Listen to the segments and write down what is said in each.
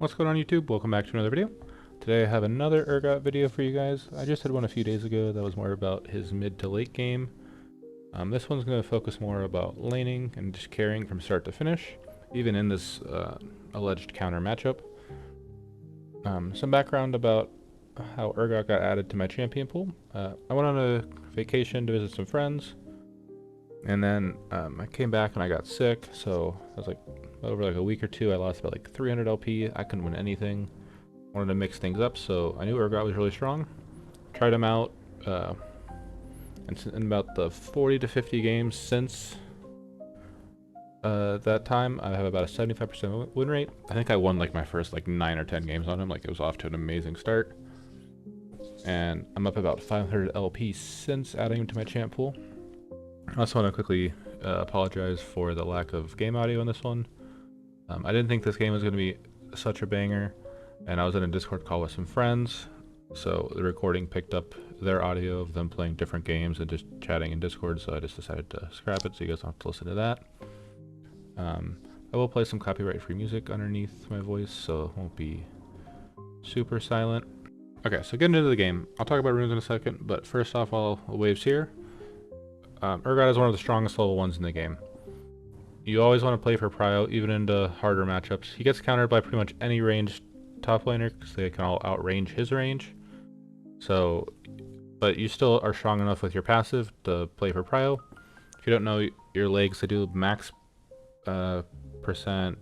What's going on YouTube? Welcome back to another video. Today I have another Urgot video for you guys. I just had one a few days ago that was more about his mid to late game. This one's going to focus more about laning and just carrying from start to finish, even in this alleged counter matchup. Some background about how Urgot got added to my champion pool. I went on a vacation to visit some friends, and then I came back and I got sick, so I was like, over like a week or two, I lost about like 300 LP. I couldn't win anything. Wanted to mix things up, so I knew Urgot was really strong. Tried him out, and in about the 40 to 50 games since that time, I have about a 75% win rate. I think I won like my first like 9 or 10 games on him. Like it was off to an amazing start. And I'm up about 500 LP since adding him to my champ pool. I also want to quickly apologize for the lack of game audio in this one. I didn't think this game was going to be such a banger, and I was in a Discord call with some friends, so the recording picked up their audio of them playing different games and just chatting in Discord, so I just decided to scrap it so you guys don't have to listen to that. I will play some copyright-free music underneath my voice, so it won't be super silent. Okay, so getting into the game. I'll talk about runes in a second, but first off, all waves here. Urgot is one of the strongest level 1s in the game. You always want to play for prio, even into harder matchups. He gets countered by pretty much any ranged top laner, because they can all outrange his range. So, but you still are strong enough with your passive to play for prio. If you don't know your legs, they do max percent,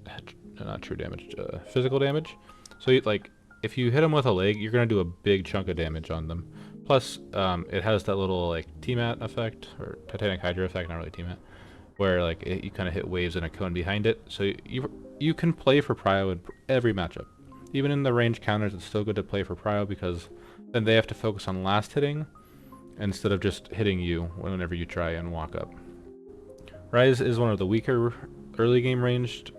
not true damage, physical damage. So like, if you hit them with a leg, you're going to do a big chunk of damage on them. Plus, it has that little like T-mat effect, or Titanic Hydra effect, not really T-mat, where like you kind of hit waves and a cone behind it. So you can play for prio in every matchup. Even in the range counters, it's still good to play for prio, because then they have to focus on last hitting instead of just hitting you whenever you try and walk up. Ryze is one of the weaker early game ranged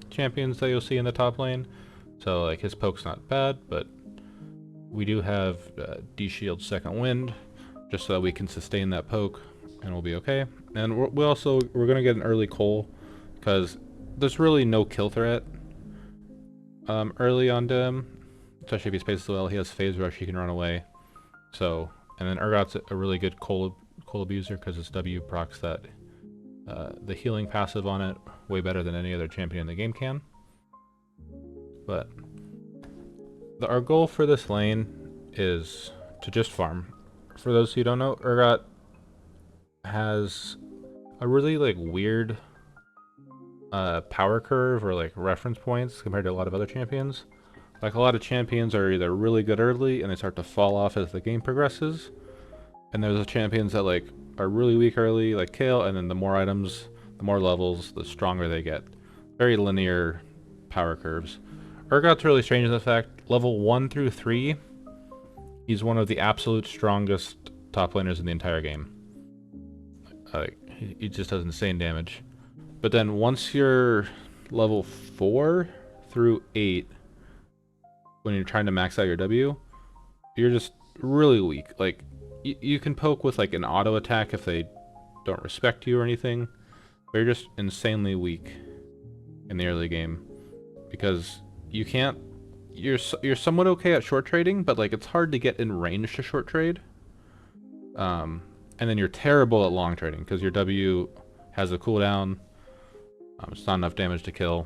champions that you'll see in the top lane. So like his poke's not bad, but we do have D-Shield Second Wind, just so that we can sustain that poke, and we'll be okay. And we're gonna get an early Cole, because there's really no kill threat early on to him, especially if he spaces well. He has phase rush, he can run away. So, and then Urgot's a really good Cole abuser, because his W procs that the healing passive on it way better than any other champion in the game can. But our goal for this lane is to just farm. For those who don't know, Urgot has a really like weird power curve, or like reference points, compared to a lot of other champions. Like a lot of champions are either really good early and they start to fall off as the game progresses, and there's champions that like are really weak early, like Kale, and then the more items, the more levels, the stronger they get. Very linear power curves. Urgot's really strange in the fact, level 1 through 3, he's one of the absolute strongest top laners in the entire game. He just does insane damage. But then once you're level 4 through 8, when you're trying to max out your W, you're just really weak. Like, you can poke with like an auto attack if they don't respect you or anything, but you're just insanely weak in the early game, because you can't, you're somewhat okay at short trading, but like it's hard to get in range to short trade. And then you're terrible at long trading, because your W has a cooldown. It's not enough damage to kill.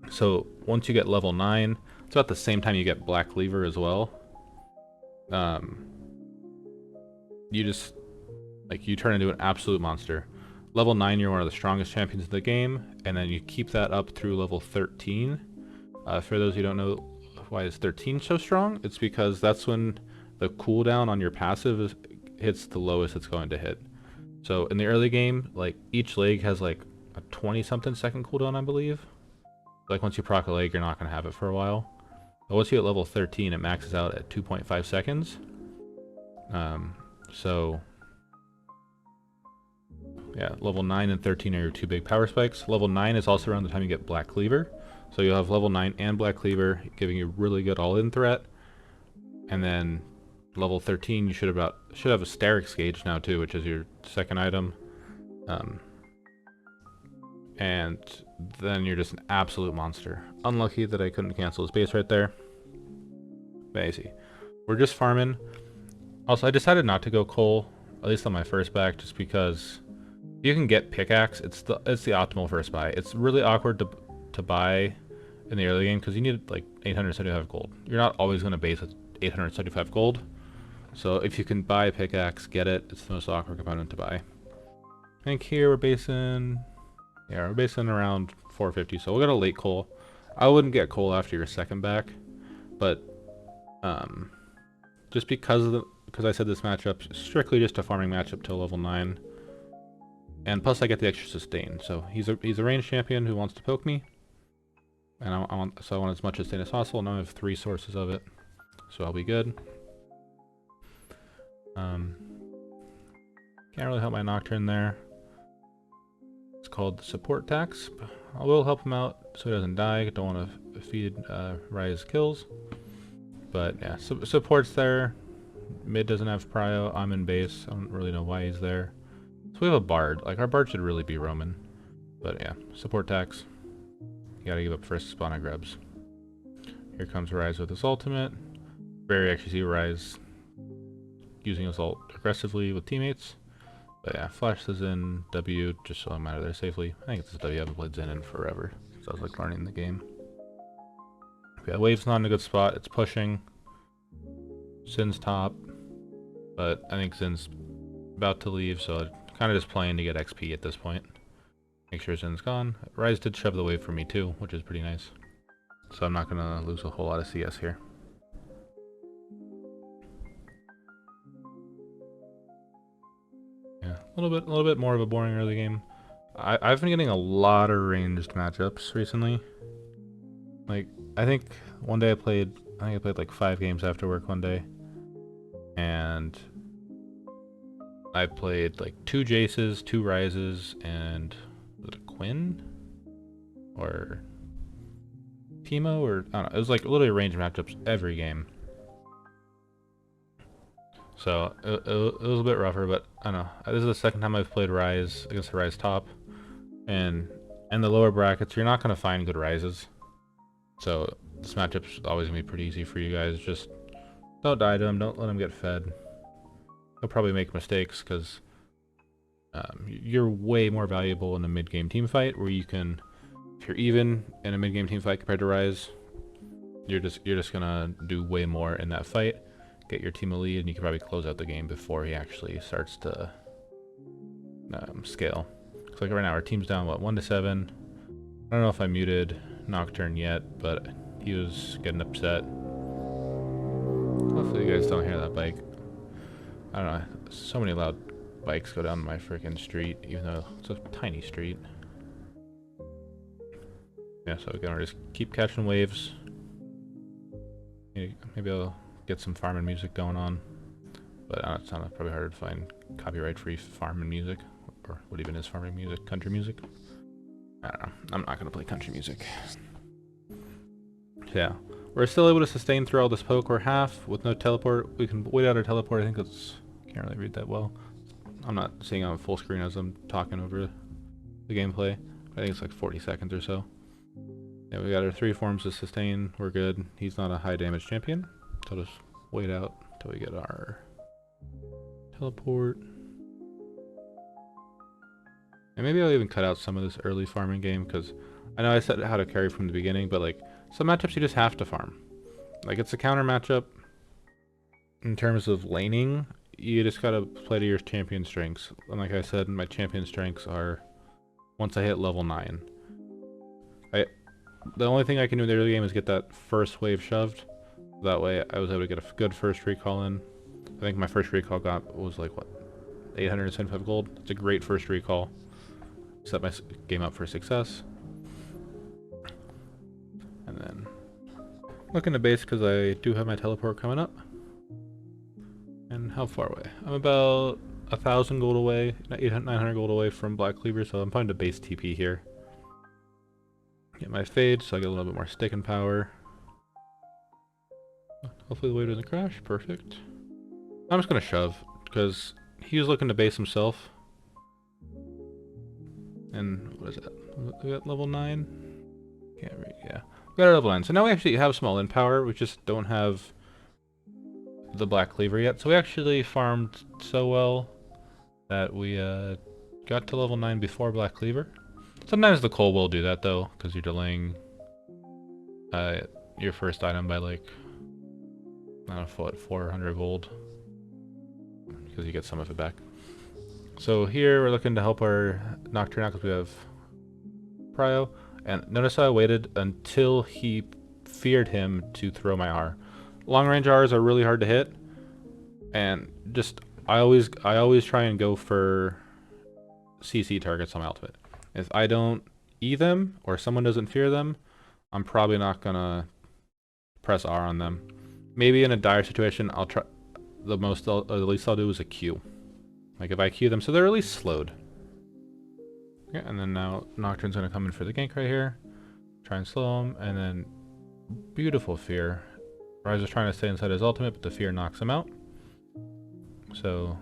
So once you get level 9, it's about the same time you get Black Cleaver as well. You just, like, you turn into an absolute monster. Level 9, you're one of the strongest champions in the game, and then you keep that up through level 13. For those who don't know why is 13 so strong, it's because that's when the cooldown on your passive hits the lowest it's going to hit. So in the early game, like, each leg has like a 20-something second cooldown, I believe. Like, once you proc a leg, you're not going to have it for a while. But once you hit level 13, it maxes out at 2.5 seconds. So yeah, level 9 and 13 are your two big power spikes. Level 9 is also around the time you get Black Cleaver. So you'll have level 9 and Black Cleaver, giving you really good all-in threat. And then level 13, you should have a Sterix gauge now too, which is your second item. and then you're just an absolute monster. Unlucky that I couldn't cancel his base right there. But easy. We're just farming. Also, I decided not to go coal, at least on my first back, just because you can get pickaxe. It's the optimal first buy. It's really awkward to buy in the early game because you need like 875 gold. You're not always going to base at 875 gold. So if you can buy a pickaxe, get it. It's the most awkward component to buy. I think here we're basing, yeah, we're basing around 450. So we'll get a late coal. I wouldn't get coal after your second back, but just because I said this matchup strictly just a farming matchup till level 9. And plus I get the extra sustain. So he's a ranged champion who wants to poke me. And I want as much sustain as possible. Now I have 3 sources of it. So I'll be good. Can't really help my Nocturne there. It's called support tax. I will help him out so he doesn't die. Don't want to feed Rise kills. But yeah, support's there. Mid doesn't have prio. I'm in base. I don't really know why he's there. So we have a bard. Like, our bard should really be Roman. But yeah, support tax. You gotta give up first spawn of grubs. Here comes Rise with his ultimate. Very actually see Rise using his ult aggressively with teammates. But yeah, flash this in W just so I'm out of there safely. I think it's this W I haven't played Zen in forever. So I was like learning the game. Yeah, wave's not in a good spot. It's pushing. Zin's top. But I think Zin's about to leave, so kind of just playing to get XP at this point. Make sure Zin's gone. Rise did shove the wave for me too, which is pretty nice. So I'm not gonna lose a whole lot of CS here. Yeah, a little bit more of a boring early game. I've been getting a lot of ranged matchups recently. Like, I think one day I played like 5 games after work one day. And I played like 2 Jaces, 2 Rises, and was it a Quinn? Or Teemo? Or I don't know. It was like literally ranged matchups every game. So it was a bit rougher, but I don't know. This is the second time I've played Rise against the Rise top. And in the lower brackets, you're not going to find good Rises. So this matchup's always going to be pretty easy for you guys. Just don't die to him. Don't let him get fed. He'll probably make mistakes because you're way more valuable in a mid-game team fight where you can, if you're even in a mid-game team fight compared to Rise, you're just going to do way more in that fight. Get your team a lead, and you can probably close out the game before he actually starts to scale. Looks like right now our team's down, what, 1-7. I don't know if I muted Nocturne yet, but he was getting upset. Hopefully you guys don't hear that bike. I don't know, so many loud bikes go down my freaking street, even though it's a tiny street. Yeah, so we're gonna just keep catching waves. Maybe I'll get some farming music going on, but it's probably harder to find copyright-free farming music, or what even is farming music? Country music? I don't know. I'm not gonna play country music. So yeah, we're still able to sustain through all this poke. We're half with no teleport. We can wait out our teleport. I think it's can't really read that well. I'm not seeing on full screen as I'm talking over the gameplay. I think it's like 40 seconds or so. Yeah, we got our 3 forms of sustain. We're good. He's not a high damage champion. So I'll just wait out until we get our teleport. And maybe I'll even cut out some of this early farming game, because I know I said how to carry from the beginning, but like some matchups you just have to farm. Like, it's a counter matchup in terms of laning. You just gotta play to your champion strengths. And like I said, my champion strengths are once I hit level 9. The only thing I can do in the early game is get that first wave shoved. That way I was able to get a good first recall in. I think my first recall was like, what, 875 gold? It's a great first recall. Set my game up for success. And then looking to base because I do have my teleport coming up. And how far away? I'm about 1,000 gold away, 900 gold away from Black Cleaver, so I'm finding a base TP here. Get my fade so I get a little bit more sticking power. Hopefully the wave doesn't crash. Perfect. I'm just gonna shove because he was looking to base himself. And what is that? We got level 9? Can't read, yeah. We got our level 9. So now we actually have small in power. We just don't have the Black Cleaver yet. So we actually farmed so well that we got to level 9 before Black Cleaver. Sometimes the coal will do that though, because you're delaying your first item by like, I don't know, what, 400 gold. Because you get some of it back. So here we're looking to help our Nocturne out because we have Prio. And notice how I waited until he feared him to throw my R. Long range R's are really hard to hit. And just, I always try and go for CC targets on my ultimate. If I don't E them, or someone doesn't fear them, I'm probably not gonna press R on them. Maybe in a dire situation, I'll try, the least I'll do is a Q. Like if I Q them, so they're at least slowed. Okay, and then now Nocturne's gonna come in for the gank right here. Try and slow him, and then beautiful fear. Ryze was trying to stay inside his ultimate, but the fear knocks him out. So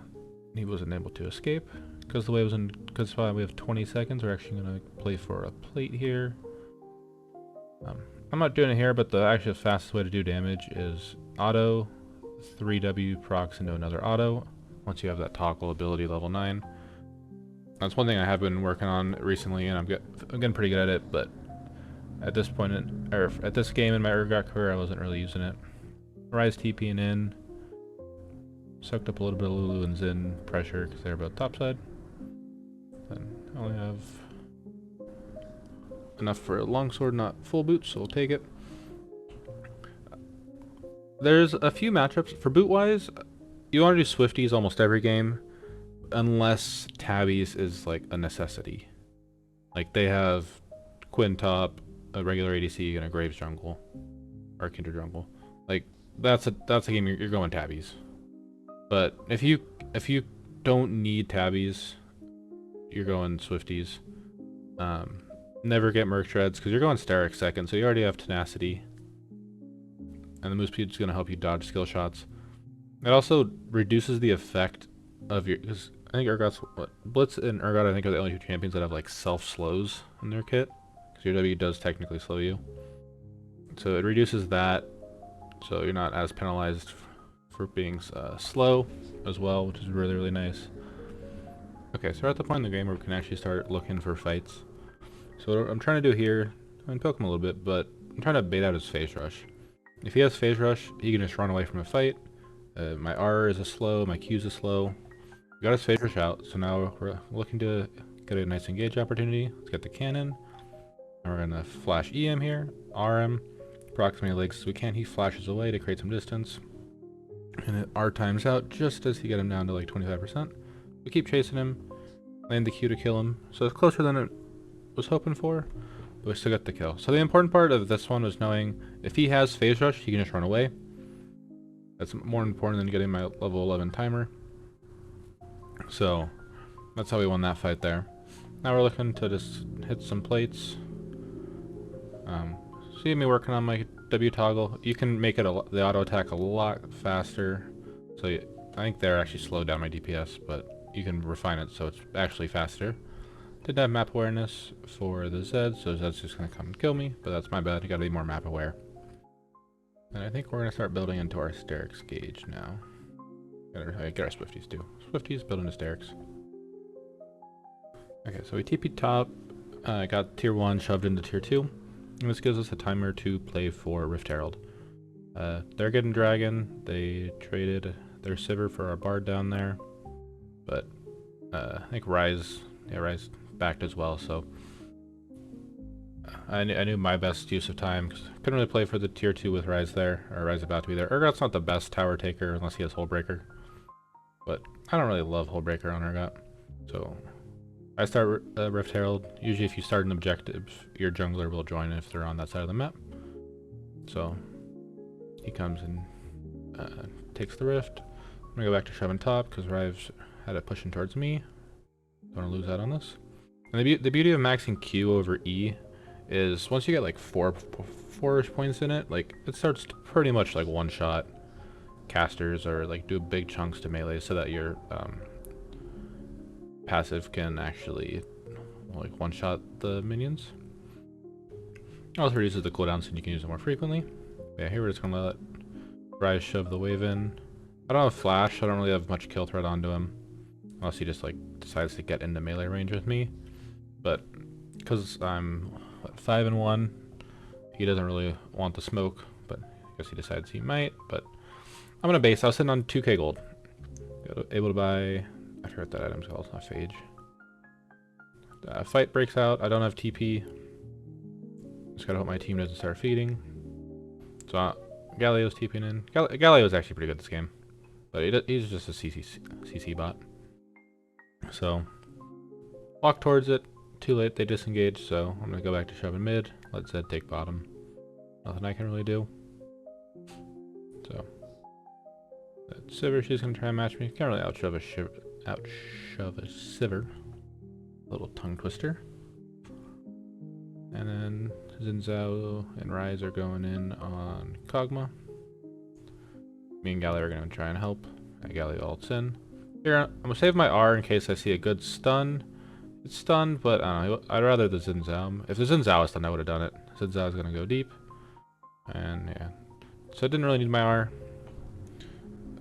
he wasn't able to escape. Because the wave was in, because we have 20 seconds, we're actually gonna play for a plate here. I'm not doing it here, but the actually fastest way to do damage is auto, 3W procs into another auto. Once you have that toggle ability level 9. That's one thing I have been working on recently, and I'm getting pretty good at it, but at this point, at this game in my Urgot career, I wasn't really using it. Ryze TPing in. Sucked up a little bit of Lulu and Xin pressure because they're both topside. Then I only have enough for a longsword, not full boots, so we'll take it. There's a few matchups. For boot-wise, you want to do Swifties almost every game, unless Tabbies is like a necessity. Like they have Quintop, a regular ADC, and a Graves jungle, or Kindred jungle. Like that's a game you're going Tabbies. But if you don't need Tabbies, you're going Swifties. Never get Merc Treads because you're going Steric second, so you already have Tenacity. And the move speed is going to help you dodge skill shots. It also reduces the effect of your, because I think Urgot's, Blitz and Urgot I think are the only two champions that have like self-slows in their kit. Because your W does technically slow you. So it reduces that, so you're not as penalized for being slow as well, which is really, really nice. Okay, so we're at the point in the game where we can actually start looking for fights. So what I'm trying to do here, I'm going to poke him a little bit, but I'm trying to bait out his phase rush. If he has phase rush, he can just run away from a fight. My R is a slow, my Q is a slow. We got his phase rush out, so now we're looking to get a nice engage opportunity. Let's get the cannon. And we're going to flash EM here, RM, approximately legs as we can. He flashes away to create some distance. And it R times out just as he got him down to like 25%. We keep chasing him, land the Q to kill him. So it's closer than it was hoping for, but we still got the kill. So the important part of this one was knowing if he has phase rush, he can just run away. That's more important than getting my level 11 timer. So that's how we won that fight there. Now we're looking to just hit some plates. See me working on my W toggle. You can make it the auto attack a lot faster. So I think they're actually slowed down my DPS, but you can refine it so it's actually faster. Didn't have map awareness for the Zed, so Zed's just gonna come and kill me, but that's my bad. You gotta be more map aware. And I think we're gonna start building into our Steric's gauge now. Get our Swifties too. Swifties build into Steric's. Okay, so we TP top, got tier 1 shoved into tier 2. And this gives us a timer to play for Rift Herald. They're getting Dragon. They traded their Sivir for our Bard down there. But I think Ryze backed as well, so I knew my best use of time because I couldn't really play for the tier 2 with Ryze there, or Ryze about to be there. Urgot's not the best tower taker unless he has Hullbreaker, but I don't really love Hullbreaker on Urgot, so I start Rift Herald. Usually if you start an objective, your jungler will join if they're on that side of the map. So he comes and takes the Rift. I'm gonna go back to shoving top because Ryze had it pushing towards me. Don't want to lose out on this. And the beauty of maxing Q over E is once you get like four-ish points in it, like it starts to pretty much like one-shot casters or like do big chunks to melee so that your passive can actually like one-shot the minions. Also reduces the cooldown so you can use it more frequently. Yeah, here we're just gonna let Rise shove the wave in. I don't have flash, so I don't really have much kill threat onto him. Unless he just like decides to get into melee range with me. But because I'm 5-1, he doesn't really want the smoke, but I guess he decides he might. But I'm gonna base. I was sitting on 2k gold. Able to buy, I forgot that item's called, not Phage. Fight breaks out. I don't have TP. Just gotta hope my team doesn't start feeding. So Galio's TPing in. Galio's actually pretty good this game, but he's just a CC bot. So walk towards it. Too late, they disengage. So I'm gonna go back to shoving mid. Let Zed take bottom. Nothing I can really do. So Sivir, she's gonna try and match me. Can't really outshove a Sivir. Little tongue twister. And then Xin Zhao and Rise are going in on Kog'Maw. Me and Galio are gonna try and help. Galio ults in. Here, I'm gonna save my R in case I see a good stun. It's stunned, but I don't know. I'd rather the Xin Zhao. If the Xin Zhao was stunned, I would have done it. Xin Zhao is gonna go deep. And yeah. So I didn't really need my R.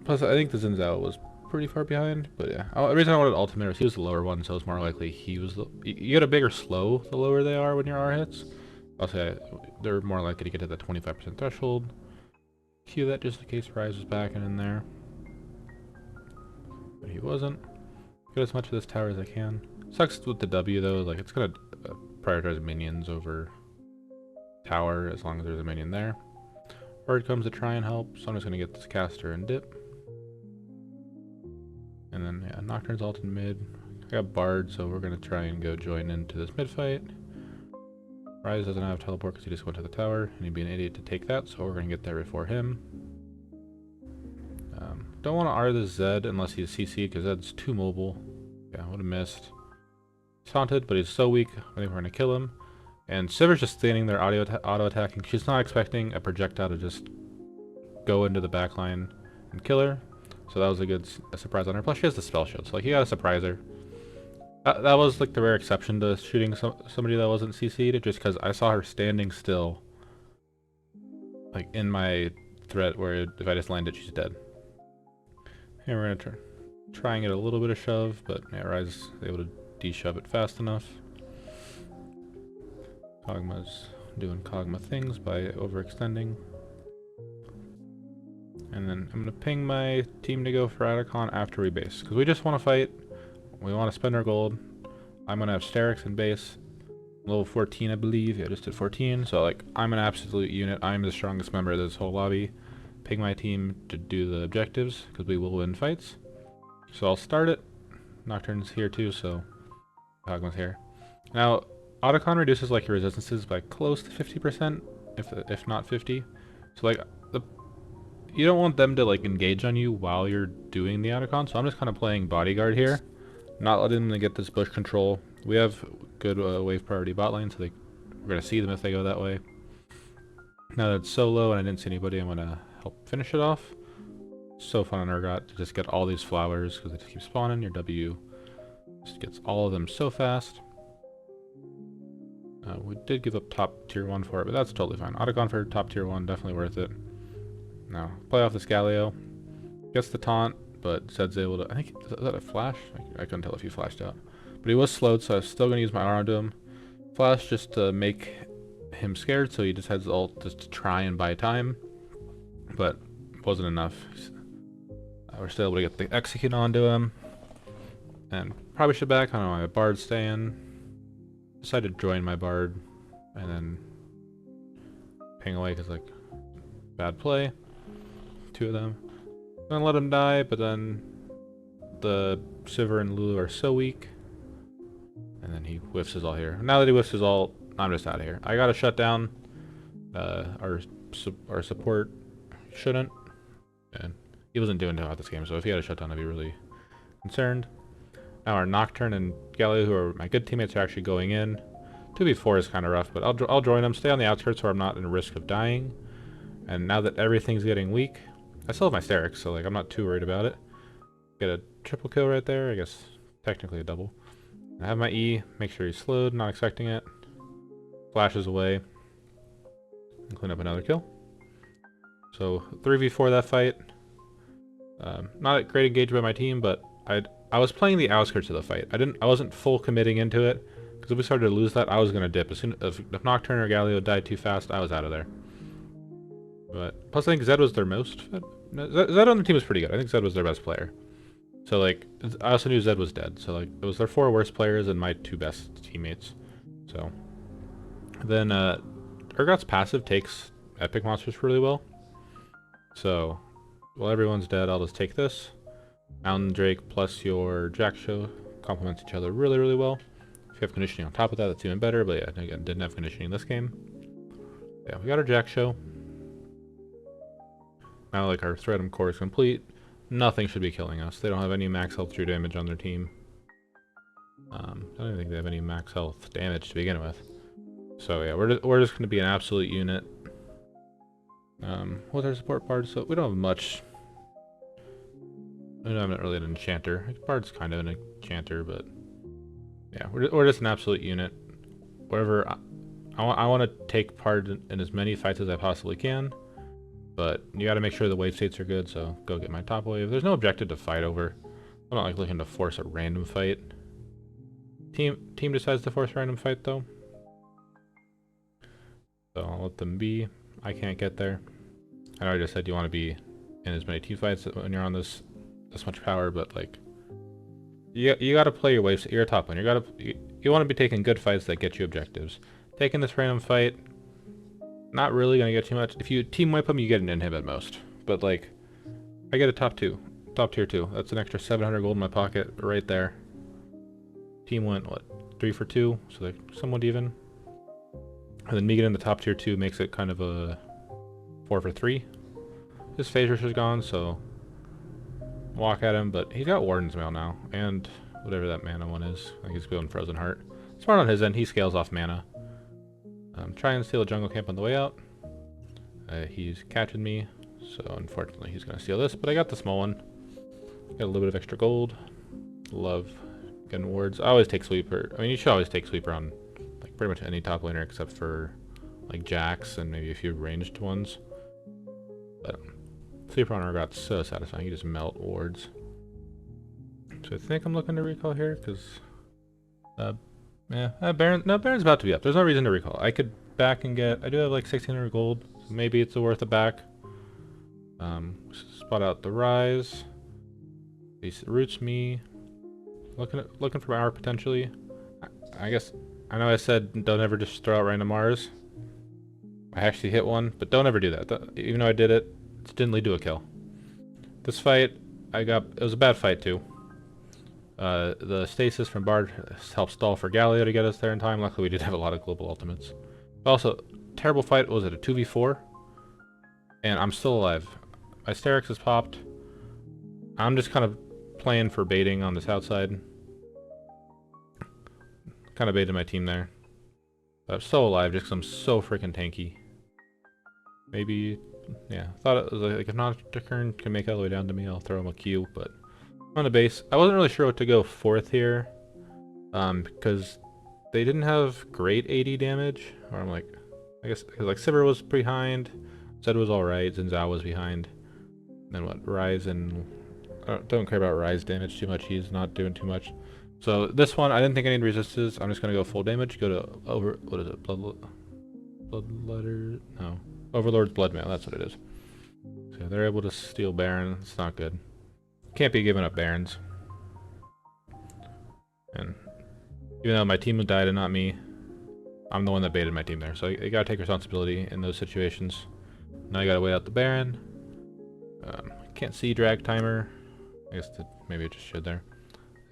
Plus, I think the Xin Zhao was pretty far behind, but yeah. The reason I wanted ultimate was he was the lower one, so it's more likely he was the... You get a bigger slow the lower they are when your R hits. Also, they're more likely to get to the 25% threshold. Cue that just in case Rise was backing in there. But he wasn't. Get as much of this tower as I can. Sucks with the W though, like it's gonna prioritize minions over tower as long as there's a minion there. Bird comes to try and help, so I'm just gonna get this caster and dip. And then yeah, Nocturne's ult in mid. I got Bard, so we're gonna try and go join into this mid fight. Rise doesn't have teleport because he just went to the tower, and he'd be an idiot to take that, so we're gonna get there before him. Don't want to R the Zed unless he's CC because Zed's too mobile. Yeah, would have missed. He's haunted, but he's so weak. I think we're gonna kill him. And Sivir's just standing there auto attacking. She's not expecting a projectile to just go into the backline and kill her. So that was a good surprise on her. Plus she has the spell shield, so like you gotta surprise her. That was like the rare exception to shooting somebody that wasn't CC'd, just because I saw her standing still, like in my threat where if I just land it, she's dead. And we're gonna try and get a little bit of shove, but yeah, Rise is able to de-shove it fast enough. Kog'Maw's doing Kog'Maw things by overextending. And then I'm gonna ping my team to go for Adacon after we base, because we just want to fight. We want to spend our gold. I'm gonna have Sterix in base, level 14, I believe. Yeah, just at 14. So like, I'm an absolute unit. I'm the strongest member of this whole lobby. Ping my team to do the objectives because we will win fights. So I'll start it. Nocturne's here too, so Kog'Maw's here. Now, Otacon reduces like your resistances by close to 50%, if not 50. So like you don't want them to like engage on you while you're doing the Otacon. So I'm just kind of playing bodyguard here, not letting them get this bush control. We have good wave priority bot lane, so we're gonna see them if they go that way. Now that it's so low and I didn't see anybody, I'm gonna help finish it off. So fun on Urgot to just get all these flowers because they just keep spawning. Your W just gets all of them so fast. We did give up top tier 1 for it, but that's totally fine. Otacon for top tier 1, definitely worth it. Now, play off this Galio. Gets the taunt, but Zed's able to... I think... Is that a flash? I couldn't tell if he flashed out. But he was slowed, so I was still going to use my R onto him. Flash just to make him scared, so he just has the ult just to try and buy time. But wasn't enough. We're still able to get the execute onto him. And probably should back. I don't know, my Bard's staying. Decided to join my Bard. And then ping away because, like, bad play. 2 of them. Gonna let him die, but then the Sivir and Lulu are so weak. And then he whiffs his ult here. Now that he whiffs his ult, I'm just out of here. I gotta shut down our support. Shouldn't. And he wasn't doing too hot this game, so if he had a shutdown, I'd be really concerned. Now our Nocturne and Galio, who are my good teammates, are actually going in. 2v4 is kind of rough, but I'll join them. Stay on the outskirts so I'm not in risk of dying. And now that everything's getting weak, I still have my Sterix, so like I'm not too worried about it. Get a triple kill right there, I guess technically a double. I have my E, make sure he's slowed, not expecting it. Flashes away. And clean up another kill. So 3v4 that fight. Not a great engage by my team, but I was playing the outskirts of the fight. I wasn't full committing into it, because if we started to lose that, I was gonna dip. As soon if Nocturne or Galio died too fast, I was out of there. But plus, I think Zed was their most. Zed on the team was pretty good. I think Zed was their best player. So like, I also knew Zed was dead. So like, it was their 4 worst players and my 2 best teammates. So then Urgot's passive takes epic monsters really well. So while everyone's dead, I'll just take this. Mountain Drake plus your Jack Show complements each other really, really well. If you have conditioning on top of that, that's even better. But yeah, again, didn't have conditioning this game. Yeah, we got our Jack Show. Now like our Threadum core is complete. Nothing should be killing us. They don't have any max health true damage on their team. I don't even think they have any max health damage to begin with. So yeah, we're just going to be an absolute unit. What's our support bard? So we don't have much. I'm not really an enchanter. Bard's kind of an enchanter, but yeah, we're just an absolute unit. Whatever. I want to take part in as many fights as I possibly can. But you gotta make sure the wave states are good, so go get my top wave. There's no objective to fight over. I'm not like looking to force a random fight. Team decides to force a random fight though. So I'll let them be. I can't get there. I know I just said you want to be in as many team fights when you're on this much power, but like you gotta play your waves. You're a top lane. You want to be taking good fights that get you objectives. Taking this random fight, not really gonna get too much. If you team wipe them, you get an inhib at most. But like, I get a top tier 2. That's an extra 700 gold in my pocket right there. Team went what, 3 for 2, so they're somewhat even. And then me getting the top tier 2 makes it kind of a 4 for 3. His phase rush is gone, so walk at him. But he's got Warden's Mail now, and whatever that mana one is. I think he's building Frozen Heart. Smart on his end. He scales off mana. Try and steal a jungle camp on the way out. He's catching me, so unfortunately he's going to steal this, but I got the small one. Got a little bit of extra gold. Love getting wards. I always take Sweeper. I mean, you should always take Sweeper on like pretty much any top laner except for like Jax and maybe a few ranged ones. But Sweeper on Urgot's so satisfying. You just melt wards. So I think I'm looking to recall here because yeah, Baron's about to be up. There's no reason to recall. I could back and get. I do have like 1600 gold, so maybe it's worth a back. Spot out the Rise. He roots me. Looking for my R potentially. I guess I know I said don't ever just throw out random R's. I actually hit one, but don't ever do that. Even though I did it, it didn't lead to a kill. This fight, it was a bad fight too. The stasis from Bard helped stall for Galio to get us there in time. Luckily, we did have a lot of global ultimates. But also, terrible fight. Was it a 2v4? And I'm still alive. My Sterix has popped. I'm just kind of playing for baiting on this outside. Kind of baited my team there. But I'm still alive just because I'm so freaking tanky. Maybe, yeah. Thought it was like if Nocturne can make it all the way down to me, I'll throw him a Q, but on the base, I wasn't really sure what to go fourth here, because they didn't have great AD damage. Or I'm like, I guess because like Sivir was behind, Zed was all right, Zinzao was behind. Then what? Rise and I don't care about Rise damage too much. He's not doing too much. So this one, I didn't think I need resistances. I'm just gonna go full damage. Go to what is it? Bloodletter? No, Overlord's Bloodmail. That's what it is. So they're able to steal Baron. It's not good. Can't be giving up Barons. And even though my team died and not me, I'm the one that baited my team there. So you gotta take responsibility in those situations. Now you gotta wait out the Baron. Can't see drag timer. I guess maybe it just should there.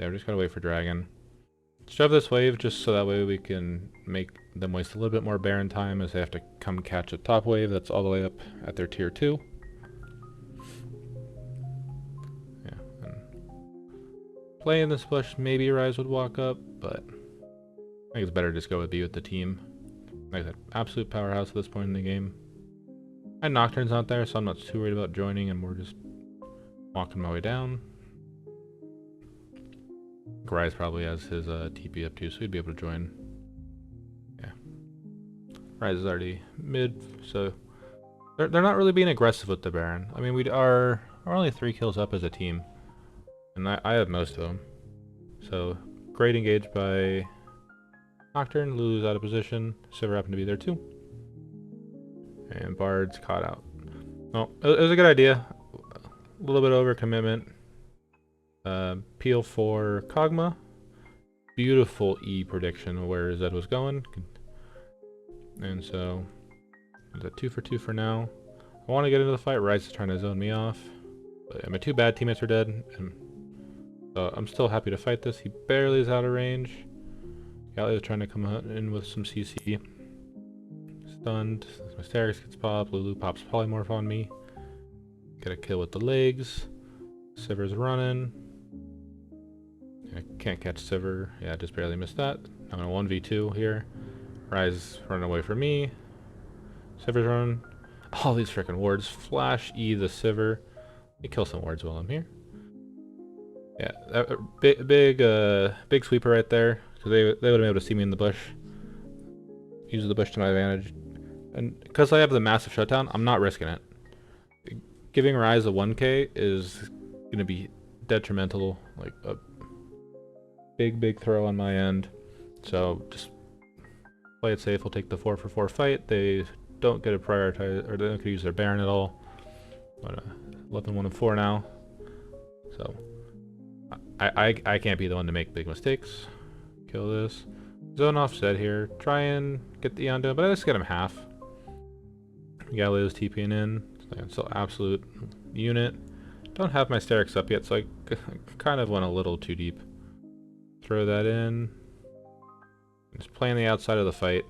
Yeah, we're just gotta wait for Dragon. Shove this wave just so that way we can make them waste a little bit more Baron time as they have to come catch a top wave that's all the way up at their tier 2. Playing this push, maybe Rise would walk up, but I think it's better to just go with B with the team. Like I said, absolute powerhouse at this point in the game. And Nocturne's not there, so I'm not too worried about joining, and we're just walking my way down. Rise probably has his TP up too, so he'd be able to join. Yeah. Rise is already mid, so they're not really being aggressive with the Baron. I mean, we're only 3 kills up as a team, and I have most of them. So great engage by Nocturne. Lulu's out of position. Sivir happened to be there too, and Bard's caught out. Well, it was a good idea. A little bit over commitment. Peel for Kog'Maw. Beautiful E prediction where Zed was going. And so, it's a 2 for 2 for now. I want to get into the fight. Ryze is trying to zone me off. But my 2 bad teammates are dead. And so I'm still happy to fight this. He barely is out of range. Galio is trying to come in with some CC. Stunned. My Mysterix gets popped. Lulu pops Polymorph on me. Get a kill with the legs. Sivir's running. I can't catch Sivir. Yeah, just barely missed that. I'm in a 1v2 here. Ryze running away from me. Sivir's running. All these freaking wards. Flash E the Sivir. Let me kill some wards while I'm here. Yeah, big sweeper right there. Because they would have been able to see me in the bush. Use the bush to my advantage. And because I have the massive shutdown, I'm not risking it. Giving Ryze a 1k is going to be detrimental. Like a big throw on my end. So just play it safe. We'll take the 4 for 4 fight. They don't get a prioritize, or they don't get to use their Baron at all. But 11, 1, and 4 now. So I can't be the one to make big mistakes. Kill this. Zone offset here. Try and get the Eon down, but I just get him half. Galio's TPing in. Still absolute unit. Don't have my Mysterix up yet, so I kind of went a little too deep. Throw that in. Just playing the outside of the fight.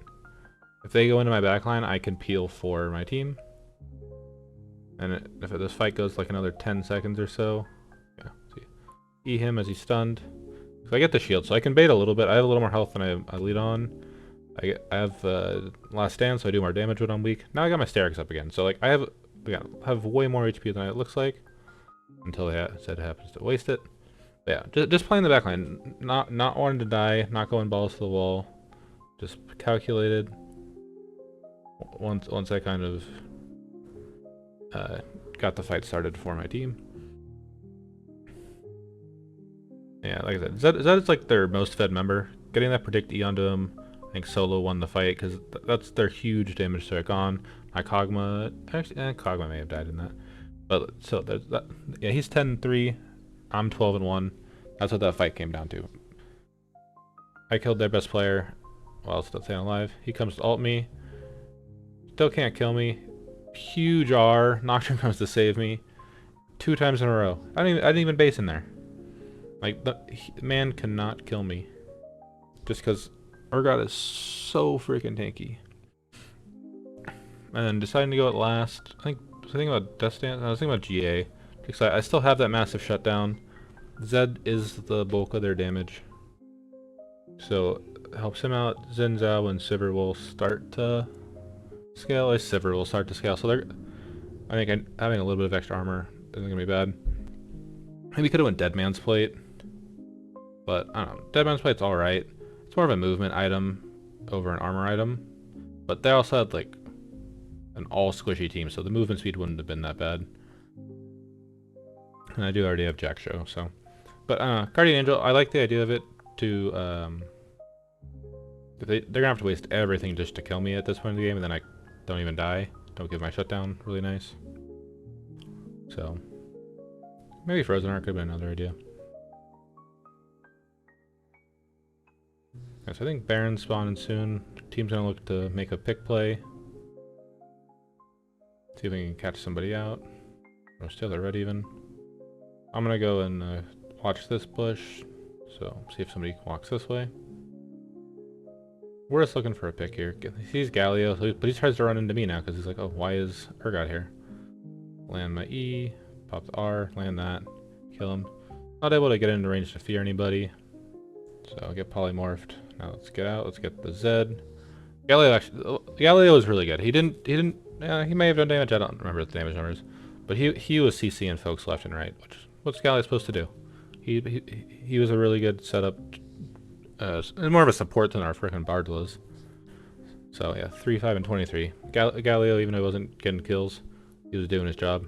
If they go into my backline, I can peel for my team. And if this fight goes like another 10 seconds or so, yeah, see, E him as he's stunned. So I get the shield, so I can bait a little bit. I have a little more health than I lead on. I have last stand, so I do more damage when I'm weak. Now I got my Mysterix up again, so like I have way more HP than it looks like. Until they said it happens to waste it. But yeah, just playing the backline, not wanting to die, not going balls to the wall, just calculated. Once I kind of got the fight started for my team. Yeah, like I said, Zed is like their most fed member. Getting that predict E onto him, I think Solo won the fight because that's their huge damage to on. My Kog'Maw, actually, Kog'Maw may have died in that. But so there's that. Yeah, he's 10-3. I'm 12-1. That's what that fight came down to. I killed their best player while still staying alive. He comes to ult me. Still can't kill me. Huge R. Nocturne comes to save me. 2 times in a row. I didn't even base in there. Like the man cannot kill me. Just because Urgot is so freaking tanky. And then deciding to go at last. I was thinking about Death Stance. I was thinking about GA. Because I still have that massive shutdown. Zed is the bulk of their damage. So it helps him out. Xin Zhao and Sivir will start to scale. Sivir will start to scale. So I think having a little bit of extra armor isn't going to be bad. Maybe could have went Dead Man's Plate. But I don't know. Dead Man's Plate's alright. It's more of a movement item over an armor item. But they also had like an all squishy team, so the movement speed wouldn't have been that bad. And I do already have Jack Show, so. But Guardian Angel, I like the idea of it to they're gonna have to waste everything just to kill me at this point in the game, and then I don't even die. Don't give my shutdown really nice. So maybe Frozen Heart could have been another idea. Yeah, so I think Baron's spawning soon. Team's gonna look to make a pick play. See if we can catch somebody out. Or still they're red even. I'm gonna go and watch this bush. So see if somebody walks this way. We're just looking for a pick here. He sees Galio, but he tries to run into me now because he's like, oh, why is Urgot here? Land my E, pop the R, land that, kill him. Not able to get into range to fear anybody. So I'll get polymorphed. Now let's get out. Let's get the Zed. Galio was really good. He may have done damage. I don't remember the damage numbers, but he was CCing folks left and right. What's Galio supposed to do? He was a really good setup. More of a support than our frickin' Bard was. So yeah, 3, 5, and 23. Galileo, even though he wasn't getting kills, he was doing his job.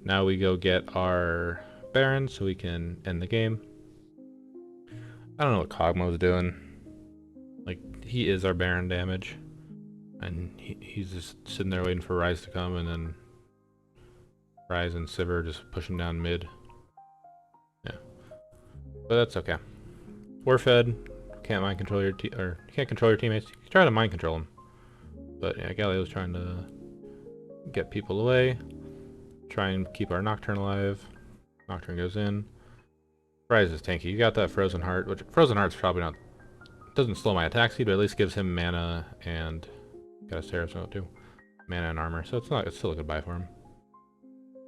Now we go get our Baron so we can end the game. I don't know what Kog'Maw was doing. Like, he is our Baron damage. And he's just sitting there waiting for Ryze to come, and then Ryze and Sivir just push him down mid. Yeah. But that's okay. We're fed. Can't mind control your you can't control your teammates. You can try to mind control them. But yeah, Galeo's trying to get people away. Try and keep our Nocturne alive. Nocturne goes in. Ryze is tanky. You got that Frozen Heart, which Frozen Heart's probably not... doesn't slow my attack speed, but at least gives him mana and... got a Seraph's Note too. Mana and armor, so it's still a good buy for him.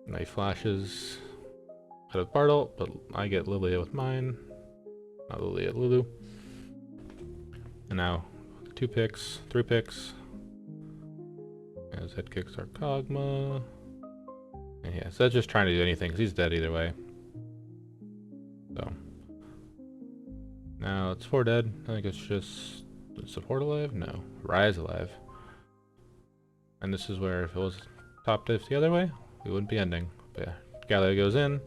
Now he flashes out of Bartle, but I get Lilia with mine. Not Lilia, Lulu. And now 2 picks, 3 picks. As head kicks our Kog'Maw. And yeah, so that's just trying to do anything because he's dead either way. So now it's 4 dead. I think it's just support alive? No. Ryze alive. And this is where if it was top diff the other way, we wouldn't be ending. But yeah, Galileo goes in.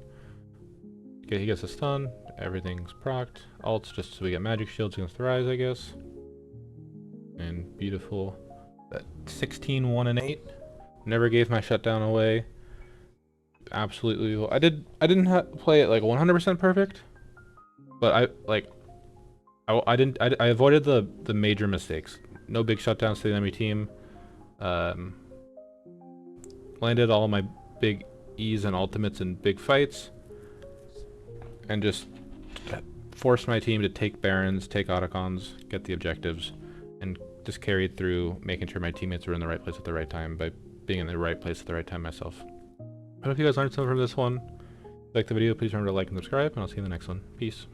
Okay, he gets a stun. Everything's procced. Ults just so we get magic shields against the Ryze, I guess. And beautiful. That 16, 1, and 8. Never gave my shutdown away. Absolutely. I didn't play it like 100% perfect, but I avoided the major mistakes. No big shutdowns to the enemy team. Landed all my big E's and ultimates in big fights, and just forced my team to take Barons, take Autocons, get the objectives, and just carried through making sure my teammates were in the right place at the right time by being in the right place at the right time myself. I hope you guys learned something from this one. If you liked the video, please remember to like and subscribe, and I'll see you in the next one. Peace.